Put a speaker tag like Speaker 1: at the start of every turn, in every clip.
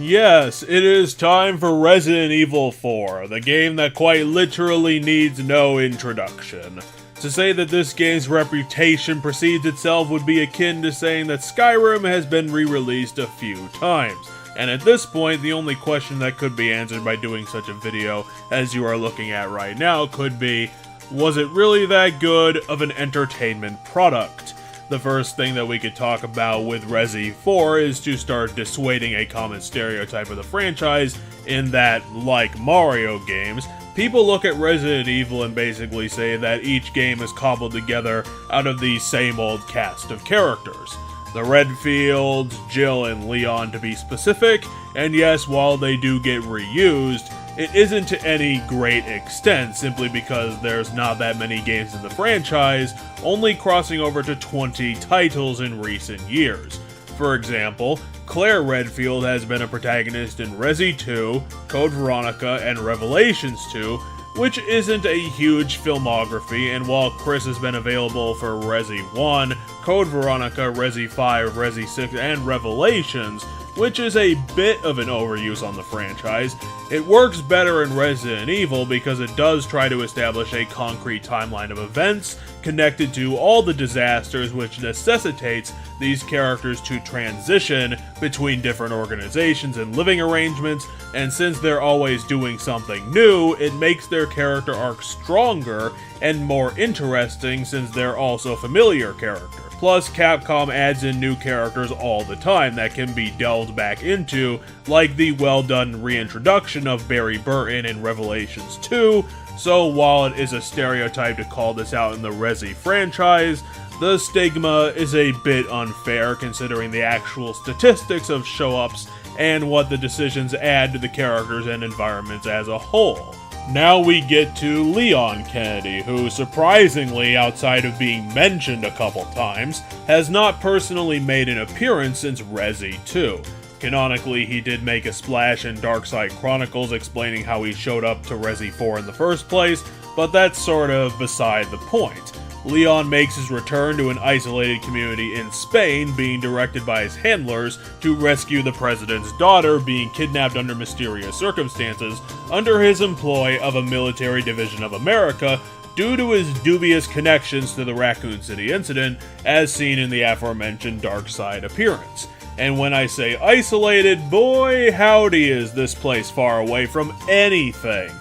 Speaker 1: Yes, it is time for Resident Evil 4, the game that quite literally needs no introduction. To say that this game's reputation precedes itself would be akin to saying that Skyrim has been re-released a few times. And at this point, the only question that could be answered by doing such a video as you are looking at right now could be, was it really that good of an entertainment product? The first thing that we could talk about with Resi 4 is to start dissuading a common stereotype of the franchise in that, like Mario games, people look at Resident Evil and basically say that each game is cobbled together out of the same old cast of characters. The Redfields, Jill, and Leon to be specific, and yes, while they do get reused, it isn't to any great extent simply because there's not that many games in the franchise, only crossing over to 20 titles in recent years. For example, Claire Redfield has been a protagonist in Resi 2, Code Veronica, and Revelations 2, which isn't a huge filmography, and while Chris has been available for Resi 1, Code Veronica, Resi 5, Resi 6, and Revelations, which is a bit of an overuse on the franchise, it works better in Resident Evil because it does try to establish a concrete timeline of events connected to all the disasters, which necessitates these characters to transition between different organizations and living arrangements, and since they're always doing something new, it makes their character arc stronger and more interesting since they're also familiar characters. Plus, Capcom adds in new characters all the time that can be delved back into, like the well-done reintroduction of Barry Burton in Revelations 2, so while it is a stereotype to call this out in the Resi franchise, the stigma is a bit unfair considering the actual statistics of show-ups and what the decisions add to the characters and environments as a whole. Now we get to Leon Kennedy, who surprisingly, outside of being mentioned a couple times, has not personally made an appearance since Resi 2. Canonically, he did make a splash in Darkside Chronicles explaining how he showed up to Resi 4 in the first place, but that's sort of beside the point. Leon makes his return to an isolated community in Spain, being directed by his handlers to rescue the president's daughter being kidnapped under mysterious circumstances under his employ of a military division of America due to his dubious connections to the Raccoon City incident, as seen in the aforementioned Darkside appearance. And when I say isolated, boy howdy is this place far away from anything.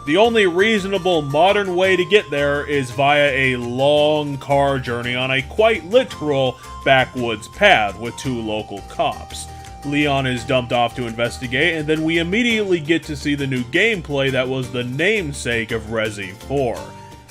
Speaker 1: The only reasonable modern way to get there is via a long car journey on a quite literal backwoods path with 2 local cops. Leon is dumped off to investigate, and then we immediately get to see the new gameplay that was the namesake of Resi 4.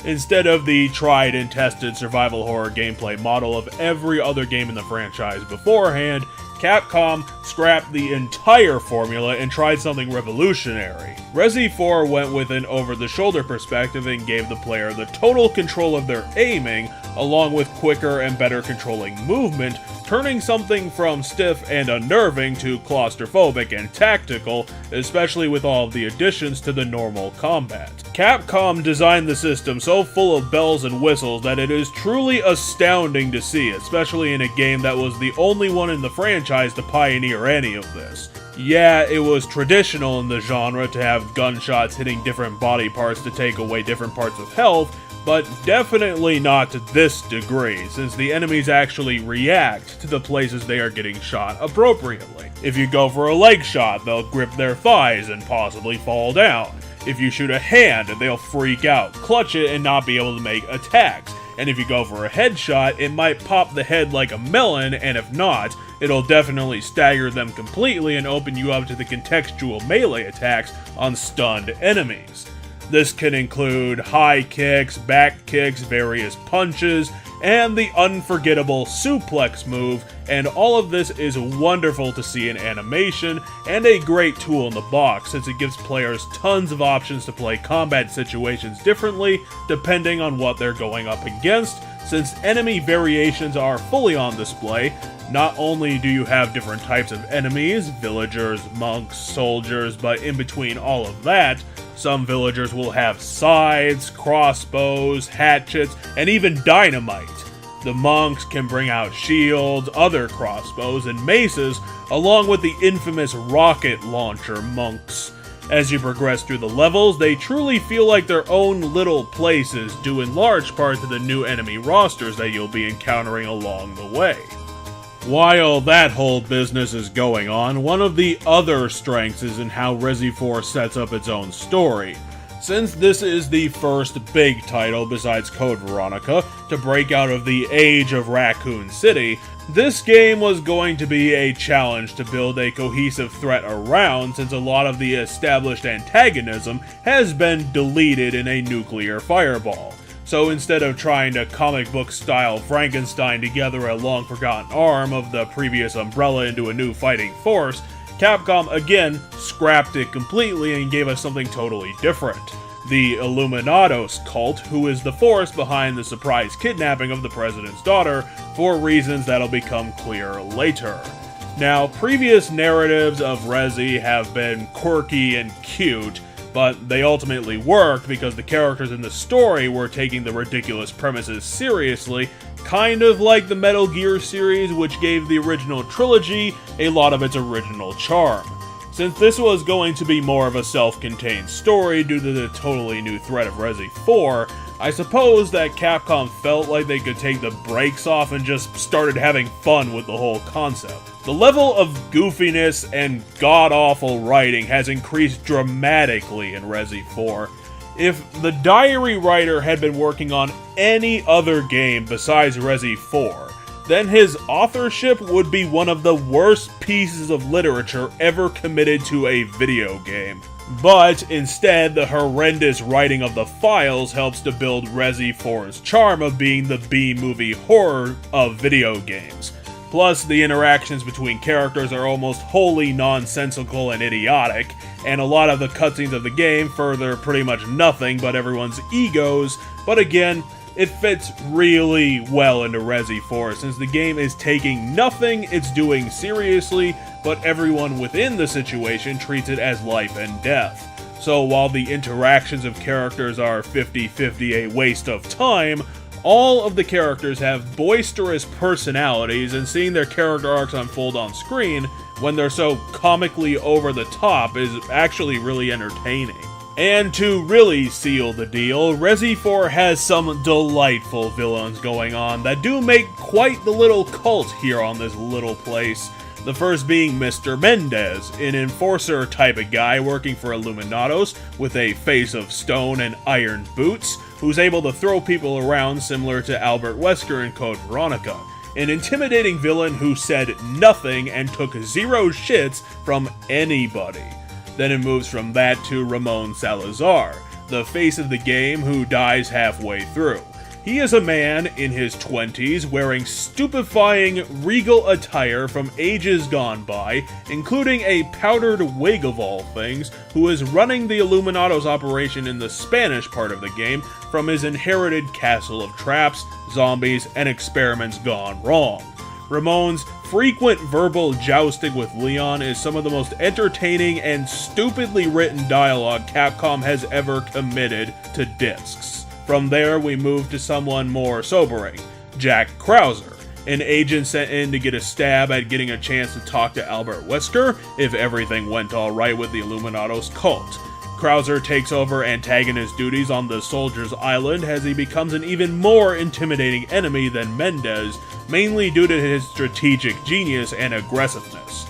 Speaker 1: Instead of the tried and tested survival horror gameplay model of every other game in the franchise beforehand, Capcom scrapped the entire formula and tried something revolutionary. Resi 4 went with an over-the-shoulder perspective and gave the player the total control of their aiming, along with quicker and better controlling movement, turning something from stiff and unnerving to claustrophobic and tactical, especially with all of the additions to the normal combat. Capcom designed the system so full of bells and whistles that it is truly astounding to see, especially in a game that was the only one in the franchise to pioneer any of this. Yeah, it was traditional in the genre to have gunshots hitting different body parts to take away different parts of health, but definitely not to this degree, since the enemies actually react to the places they are getting shot appropriately. If you go for a leg shot, they'll grip their thighs and possibly fall down. If you shoot a hand, they'll freak out, clutch it, and not be able to make attacks. And if you go for a headshot, it might pop the head like a melon, and if not, it'll definitely stagger them completely and open you up to the contextual melee attacks on stunned enemies. This can include high kicks, back kicks, various punches, and the unforgettable suplex move, and all of this is wonderful to see in animation, and a great tool in the box since it gives players tons of options to play combat situations differently depending on what they're going up against. Since enemy variations are fully on display, not only do you have different types of enemies, villagers, monks, soldiers, but in between all of that, some villagers will have scythes, crossbows, hatchets, and even dynamite. The monks can bring out shields, other crossbows, and maces, along with the infamous rocket launcher monks. As you progress through the levels, they truly feel like their own little places, due in large part to the new enemy rosters that you'll be encountering along the way. While that whole business is going on, one of the other strengths is in how Resi 4 sets up its own story. Since this is the first big title besides Code Veronica to break out of the age of Raccoon City, this game was going to be a challenge to build a cohesive threat around, since a lot of the established antagonism has been deleted in a nuclear fireball. So instead of trying to comic book style Frankenstein together a long forgotten arm of the previous Umbrella into a new fighting force, Capcom again scrapped it completely and gave us something totally different. The Illuminados cult, who is the force behind the surprise kidnapping of the president's daughter, for reasons that'll become clear later. Now, previous narratives of Resi have been quirky and cute, but they ultimately worked because the characters in the story were taking the ridiculous premises seriously, kind of like the Metal Gear series, which gave the original trilogy a lot of its original charm. Since this was going to be more of a self-contained story due to the totally new threat of Resi 4, I suppose that Capcom felt like they could take the brakes off and just started having fun with the whole concept. The level of goofiness and god-awful writing has increased dramatically in Resi 4. If the diary writer had been working on any other game besides Resi 4, then his authorship would be one of the worst pieces of literature ever committed to a video game. But instead, the horrendous writing of the files helps to build Resi 4's charm of being the B-movie horror of video games. Plus, the interactions between characters are almost wholly nonsensical and idiotic, and a lot of the cutscenes of the game further pretty much nothing but everyone's egos, but again, it fits really well into Resi 4 since the game is taking nothing it's doing seriously, but everyone within the situation treats it as life and death. So while the interactions of characters are 50-50 a waste of time, all of the characters have boisterous personalities, and seeing their character arcs unfold on screen when they're so comically over the top is actually really entertaining. And to really seal the deal, Resi 4 has some delightful villains going on that do make quite the little cult here on this little place. The first being Mr. Mendez, an enforcer type of guy working for Illuminados with a face of stone and iron boots, who's able to throw people around similar to Albert Wesker in Code Veronica. An intimidating villain who said nothing and took zero shits from anybody. Then it moves from that to Ramon Salazar, the face of the game who dies halfway through. He is a man in his 20s wearing stupefying regal attire from ages gone by, including a powdered wig of all things, who is running the Illuminados operation in the Spanish part of the game from his inherited castle of traps, zombies, and experiments gone wrong. Ramon's frequent verbal jousting with Leon is some of the most entertaining and stupidly written dialogue Capcom has ever committed to discs. From there, we move to someone more sobering, Jack Krauser, an agent sent in to get a stab at getting a chance to talk to Albert Wesker if everything went alright with the Illuminados cult. Krauser takes over antagonist duties on the Soldier's Island as he becomes an even more intimidating enemy than Mendez, mainly due to his strategic genius and aggressiveness.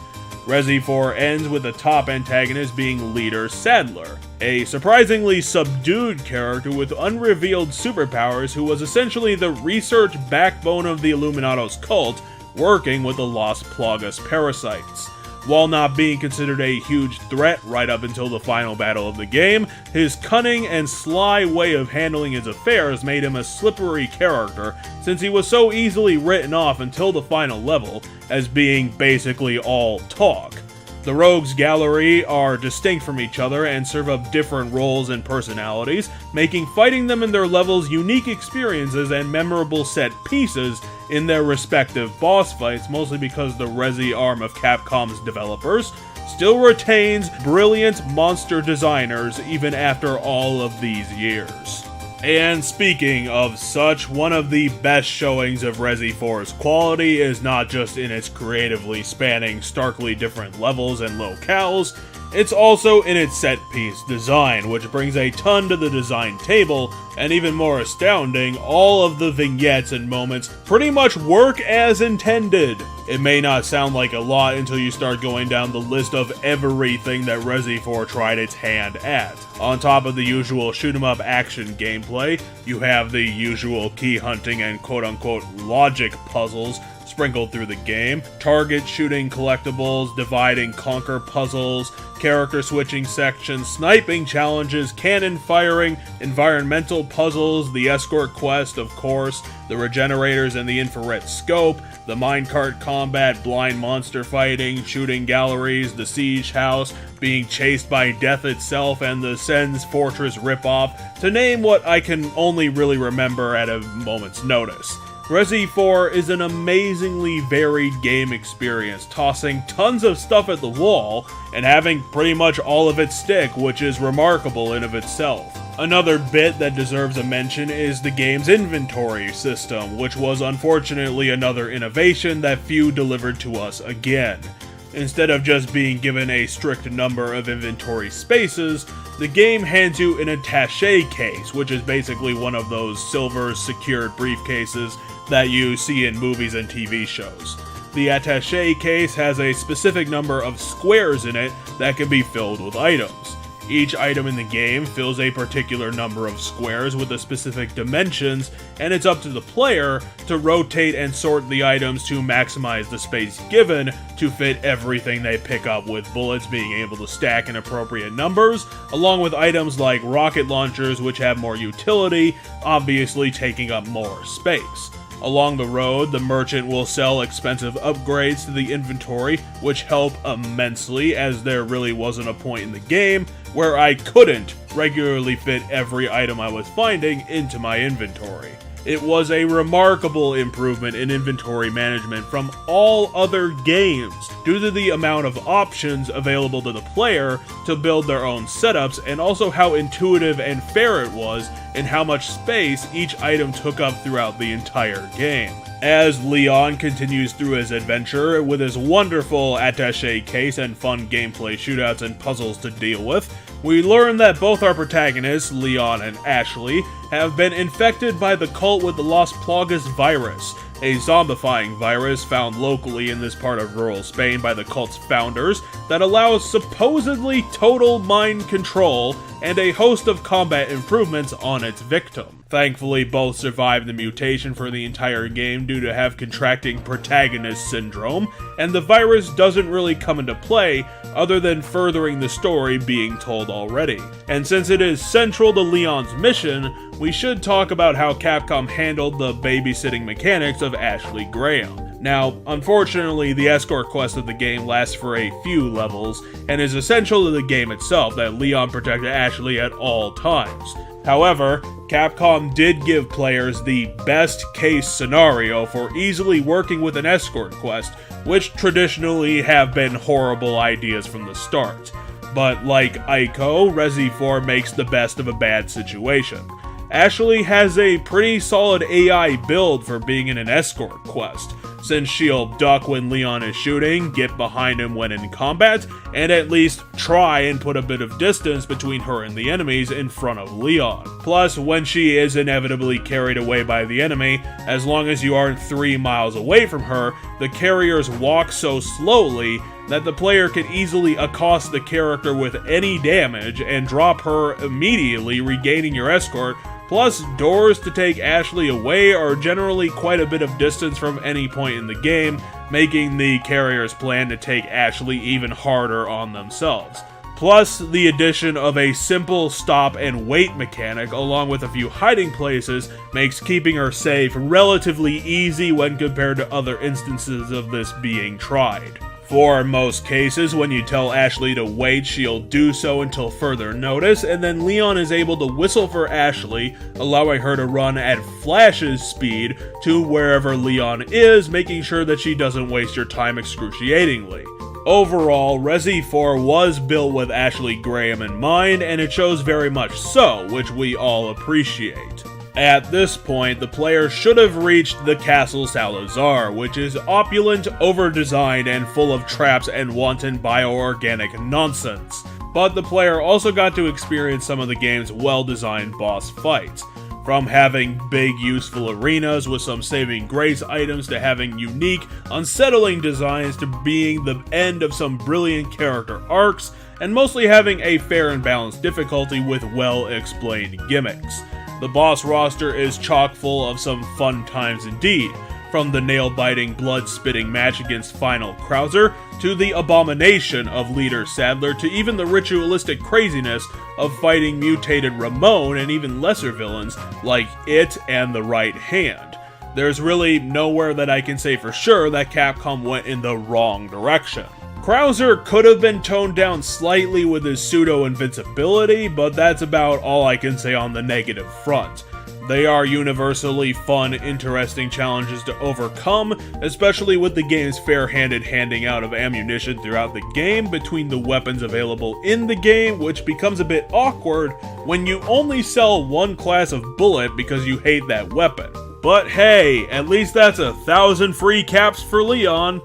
Speaker 1: Resi 4 ends with the top antagonist being Leader Sadler, a surprisingly subdued character with unrevealed superpowers who was essentially the research backbone of the Illuminados cult, working with the Los Plagas parasites. While not being considered a huge threat right up until the final battle of the game, his cunning and sly way of handling his affairs made him a slippery character, since he was so easily written off until the final level as being basically all talk. The Rogues Gallery are distinct from each other and serve up different roles and personalities, making fighting them in their levels unique experiences and memorable set pieces in their respective boss fights, mostly because the Resi arm of Capcom's developers still retains brilliant monster designers even after all of these years. And speaking of such, one of the best showings of Resi 4's quality is not just in its creatively spanning starkly different levels and locales, it's also in its set-piece design, which brings a ton to the design table, and even more astounding, all of the vignettes and moments pretty much work as intended. It may not sound like a lot until you start going down the list of everything that Resi 4 tried its hand at. On top of the usual shoot-'em-up action gameplay, you have the usual key hunting and quote-unquote logic puzzles sprinkled through the game, target shooting collectibles, divide and conquer puzzles, character switching sections, sniping challenges, cannon firing, environmental puzzles, the escort quest, of course, the regenerators and the infrared scope, the minecart combat, blind monster fighting, shooting galleries, the siege house, being chased by death itself, and the Sen's Fortress ripoff, to name what I can only really remember at a moment's notice. Resi 4 is an amazingly varied game experience, tossing tons of stuff at the wall, and having pretty much all of it stick, which is remarkable in of itself. Another bit that deserves a mention is the game's inventory system, which was unfortunately another innovation that few delivered to us again. Instead of just being given a strict number of inventory spaces, the game hands you an attaché case, which is basically one of those silver secured briefcases that you see in movies and TV shows. The attaché case has a specific number of squares in it that can be filled with items. Each item in the game fills a particular number of squares with the specific dimensions, and it's up to the player to rotate and sort the items to maximize the space given to fit everything they pick up, with bullets being able to stack in appropriate numbers, along with items like rocket launchers, which have more utility, obviously taking up more space. Along the road, the merchant will sell expensive upgrades to the inventory, which help immensely, as there really wasn't a point in the game where I couldn't regularly fit every item I was finding into my inventory. It was a remarkable improvement in inventory management from all other games, due to the amount of options available to the player to build their own setups, and also how intuitive and fair it was in how much space each item took up throughout the entire game. As Leon continues through his adventure with his wonderful attaché case and fun gameplay shootouts and puzzles to deal with, we learn that both our protagonists, Leon and Ashley, have been infected by the cult with the Las Plagas virus, a zombifying virus found locally in this part of rural Spain by the cult's founders that allows supposedly total mind control and a host of combat improvements on its victim. Thankfully, both survived the mutation for the entire game due to have contracting protagonist syndrome, and the virus doesn't really come into play other than furthering the story being told already. And since it is central to Leon's mission, we should talk about how Capcom handled the babysitting mechanics of Ashley Graham. Now, unfortunately, the escort quest of the game lasts for a few levels, and is essential to the game itself that Leon protect Ashley at all times. However, Capcom did give players the best case scenario for easily working with an escort quest, which traditionally have been horrible ideas from the start. But like Ico, Resi 4 makes the best of a bad situation. Ashley has a pretty solid AI build for being in an escort quest, since she'll duck when Leon is shooting, get behind him when in combat, and at least try and put a bit of distance between her and the enemies in front of Leon. Plus, when she is inevitably carried away by the enemy, as long as you aren't 3 miles away from her, the carriers walk so slowly that the player can easily accost the character with any damage and drop her immediately, regaining your escort. Plus, doors to take Ashley away are generally quite a bit of distance from any point in the game, making the carrier's plan to take Ashley even harder on themselves. Plus, the addition of a simple stop and wait mechanic along with a few hiding places makes keeping her safe relatively easy when compared to other instances of this being tried. For most cases, when you tell Ashley to wait, she'll do so until further notice, and then Leon is able to whistle for Ashley, allowing her to run at Flash's speed to wherever Leon is, making sure that she doesn't waste your time excruciatingly. Overall, Resi 4 was built with Ashley Graham in mind, and it shows very much so, which we all appreciate. At this point, the player should have reached the Castle Salazar, which is opulent, over-designed, and full of traps and wanton bioorganic nonsense. But the player also got to experience some of the game's well-designed boss fights. From having big, useful arenas with some saving grace items to having unique, unsettling designs to being the end of some brilliant character arcs, and mostly having a fair and balanced difficulty with well-explained gimmicks. The boss roster is chock full of some fun times indeed, from the nail-biting, blood-spitting match against Final Krauser, to the abomination of Leader Sadler, to even the ritualistic craziness of fighting mutated Ramon and even lesser villains like It and the Right Hand. There's really nowhere that I can say for sure that Capcom went in the wrong direction. Krauser could have been toned down slightly with his pseudo-invincibility, but that's about all I can say on the negative front. They are universally fun, interesting challenges to overcome, especially with the game's fair-handed handing out of ammunition throughout the game between the weapons available in the game, which becomes a bit awkward when you only sell one class of bullet because you hate that weapon. But hey, at least that's 1,000 free caps for Leon.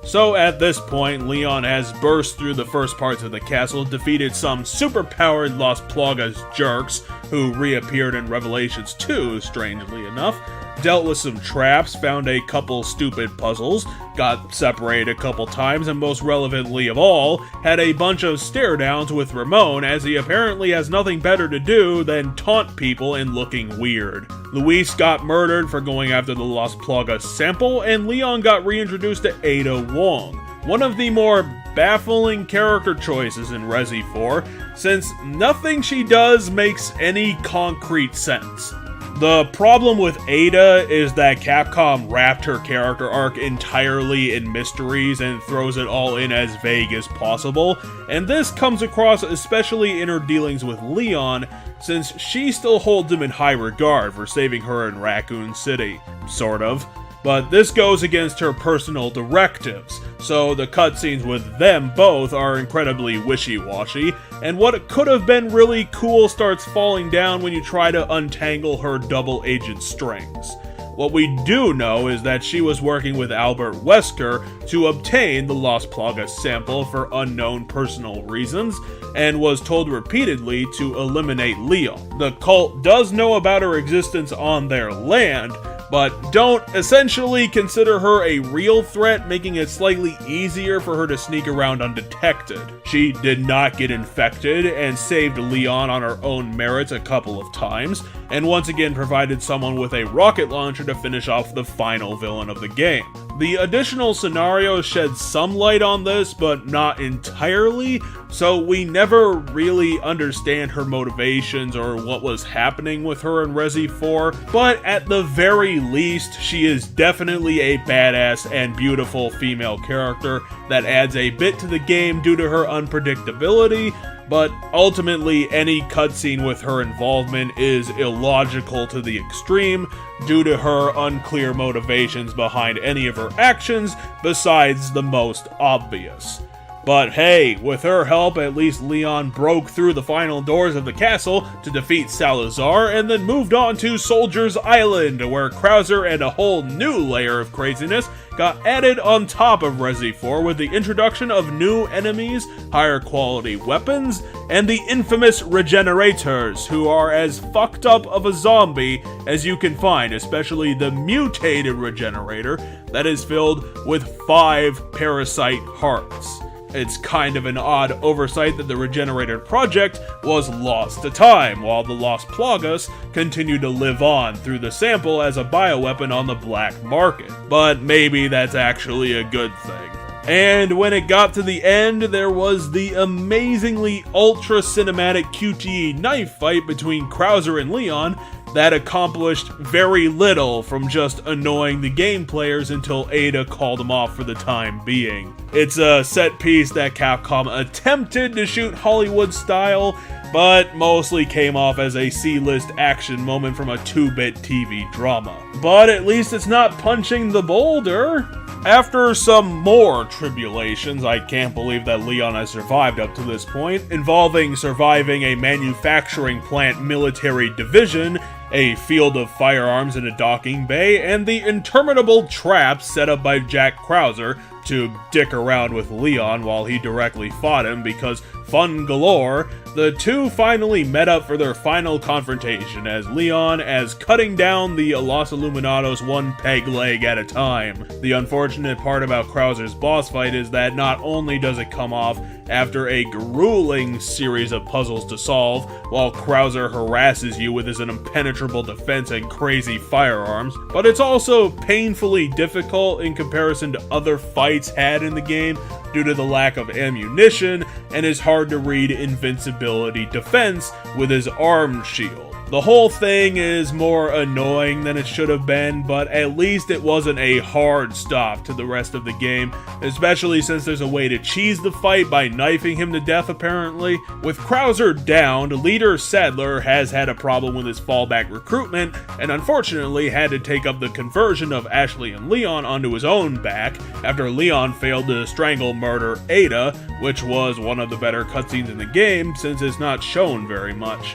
Speaker 1: So at this point, Leon has burst through the first parts of the castle, defeated some super-powered Las Plagas jerks, who reappeared in Revelations 2, strangely enough, dealt with some traps, found a couple stupid puzzles, got separated a couple times, and most relevantly of all, had a bunch of stare-downs with Ramon, as he apparently has nothing better to do than taunt people and looking weird. Luis got murdered for going after the Las Plagas sample, and Leon got reintroduced to Ada Wong, one of the more baffling character choices in Resi 4, since nothing she does makes any concrete sense. The problem with Ada is that Capcom wrapped her character arc entirely in mysteries and throws it all in as vague as possible, and this comes across especially in her dealings with Leon, since she still holds him in high regard for saving her in Raccoon City. Sort of. But this goes against her personal directives, so the cutscenes with them both are incredibly wishy-washy, and what could have been really cool starts falling down when you try to untangle her double-agent strings. What we do know is that she was working with Albert Wesker to obtain the Las Plagas sample for unknown personal reasons, and was told repeatedly to eliminate Leon. The cult does know about her existence on their land, but don't essentially consider her a real threat, making it slightly easier for her to sneak around undetected. She did not get infected and saved Leon on her own merits a couple of times, and once again provided someone with a rocket launcher to finish off the final villain of the game. The additional scenarios shed some light on this, but not entirely, so we never really understand her motivations or what was happening with her in Resi 4, but at the very least, she is definitely a badass and beautiful female character that adds a bit to the game due to her unpredictability, but ultimately any cutscene with her involvement is illogical to the extreme due to her unclear motivations behind any of her actions besides the most obvious. But hey, with her help, at least Leon broke through the final doors of the castle to defeat Salazar and then moved on to Soldier's Island, where Krauser and a whole new layer of craziness got added on top of Resi 4 with the introduction of new enemies, higher quality weapons, and the infamous Regenerators, who are as fucked up of a zombie as you can find, especially the mutated Regenerator that is filled with 5 parasite hearts. It's kind of an odd oversight that the Regenerator project was lost to time, while the Las Plagas continued to live on through the sample as a bioweapon on the black market. But maybe that's actually a good thing. And when it got to the end, there was the amazingly ultra-cinematic QTE knife fight between Krauser and Leon that accomplished very little from just annoying the game players until Ada called him off for the time being. It's a set piece that Capcom attempted to shoot Hollywood style, but mostly came off as a C-list action moment from a 2-bit TV drama. But at least it's not punching the boulder. After some more tribulations, I can't believe that Leon has survived up to this point, involving surviving a manufacturing plant military division, a field of firearms in a docking bay, and the interminable traps set up by Jack Krauser to dick around with Leon while he directly fought him because fun galore, the two finally met up for their final confrontation as Leon as cutting down the Los Illuminados one peg leg at a time. The unfortunate part about Krauser's boss fight is that not only does it come off after a grueling series of puzzles to solve, while Krauser harasses you with his impenetrable defense and crazy firearms, but it's also painfully difficult in comparison to other fights had in the game due to the lack of ammunition and his hard-to-read invincibility defense with his arm shield. The whole thing is more annoying than it should have been, but at least it wasn't a hard stop to the rest of the game, especially since there's a way to cheese the fight by knifing him to death apparently. With Krauser downed, leader Sadler has had a problem with his fallback recruitment, and unfortunately had to take up the conversion of Ashley and Leon onto his own back, after Leon failed to strangle murder Ada, which was one of the better cutscenes in the game since it's not shown very much.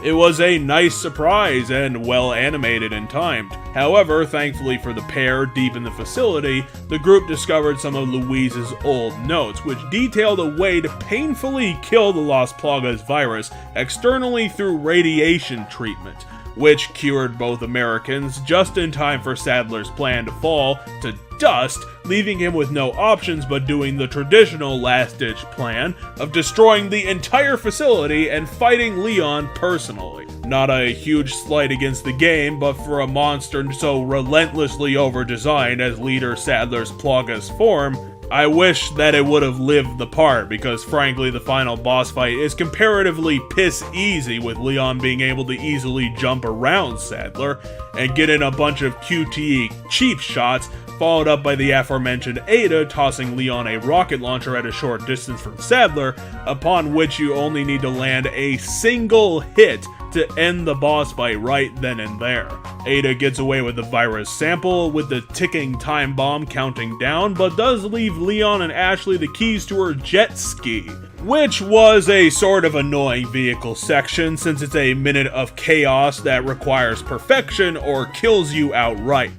Speaker 1: It was a nice surprise and well animated and timed. However, thankfully for the pair deep in the facility, the group discovered some of Louise's old notes, which detailed a way to painfully kill the Las Plagas virus externally through radiation treatment, which cured both Americans just in time for Sadler's plan to fall to dust, leaving him with no options but doing the traditional last-ditch plan of destroying the entire facility and fighting Leon personally. Not a huge slight against the game, but for a monster so relentlessly over-designed as leader Sadler's Plagas form, I wish that it would have lived the part, because frankly the final boss fight is comparatively piss easy with Leon being able to easily jump around Sadler and get in a bunch of QTE cheap shots, followed up by the aforementioned Ada tossing Leon a rocket launcher at a short distance from Sadler, upon which you only need to land a single hit to end the boss fight right then and there. Ada gets away with the virus sample with the ticking time bomb counting down, but does leave Leon and Ashley the keys to her jet ski, which was a sort of annoying vehicle section since it's a minute of chaos that requires perfection or kills you outright,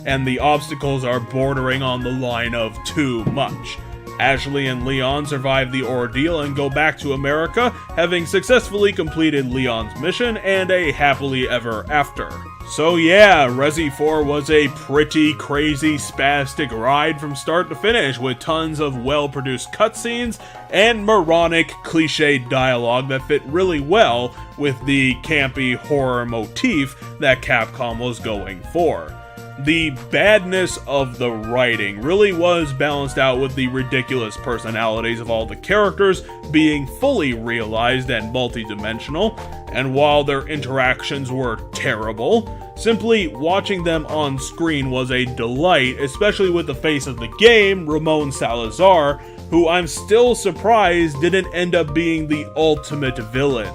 Speaker 1: and the obstacles are bordering on the line of too much. Ashley and Leon survive the ordeal and go back to America, having successfully completed Leon's mission and a happily ever after. So yeah, Resi 4 was a pretty crazy spastic ride from start to finish, with tons of well-produced cutscenes and moronic cliched dialogue that fit really well with the campy horror motif that Capcom was going for. The badness of the writing really was balanced out with the ridiculous personalities of all the characters being fully realized and multi-dimensional, and while their interactions were terrible, simply watching them on screen was a delight, especially with the face of the game, Ramon Salazar, who I'm still surprised didn't end up being the ultimate villain.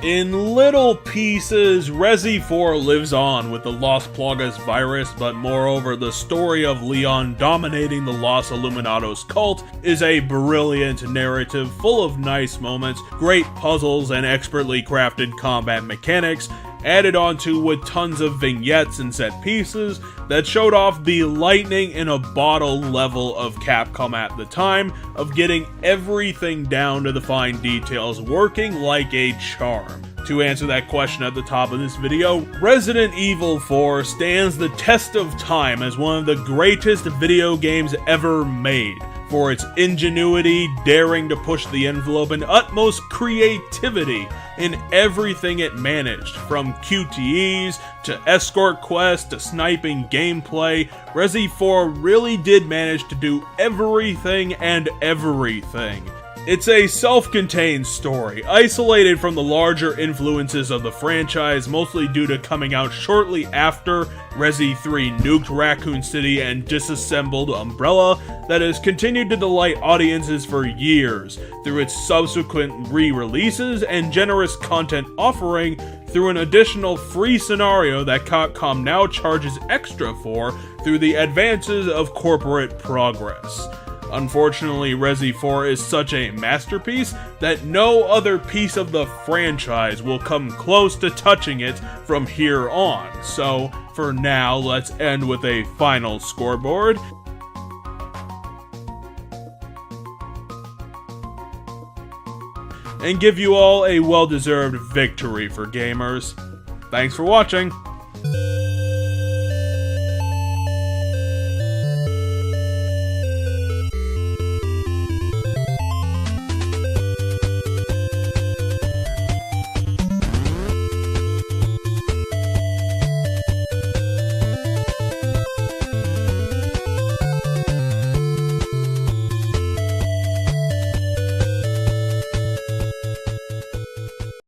Speaker 1: In little pieces, Resi 4 lives on with the Las Plagas virus, but moreover, the story of Leon dominating the Los Illuminados cult is a brilliant narrative full of nice moments, great puzzles, and expertly crafted combat mechanics, added onto with tons of vignettes and set pieces that showed off the lightning in a bottle level of Capcom at the time of getting everything down to the fine details, working like a charm. To answer that question at the top of this video, Resident Evil 4 stands the test of time as one of the greatest video games ever made, for its ingenuity, daring to push the envelope, and utmost creativity in everything it managed, from QTEs to escort quests to sniping gameplay. Resi 4 really did manage to do everything and everything. It's a self-contained story, isolated from the larger influences of the franchise, mostly due to coming out shortly after Resi 3 nuked Raccoon City and disassembled Umbrella, that has continued to delight audiences for years through its subsequent re-releases and generous content offering through an additional free scenario that Capcom now charges extra for through the advances of corporate progress. Unfortunately, Resi 4 is such a masterpiece that no other piece of the franchise will come close to touching it from here on. So, for now, let's end with a final scoreboard. And give you all a well-deserved victory for gamers. Thanks for watching.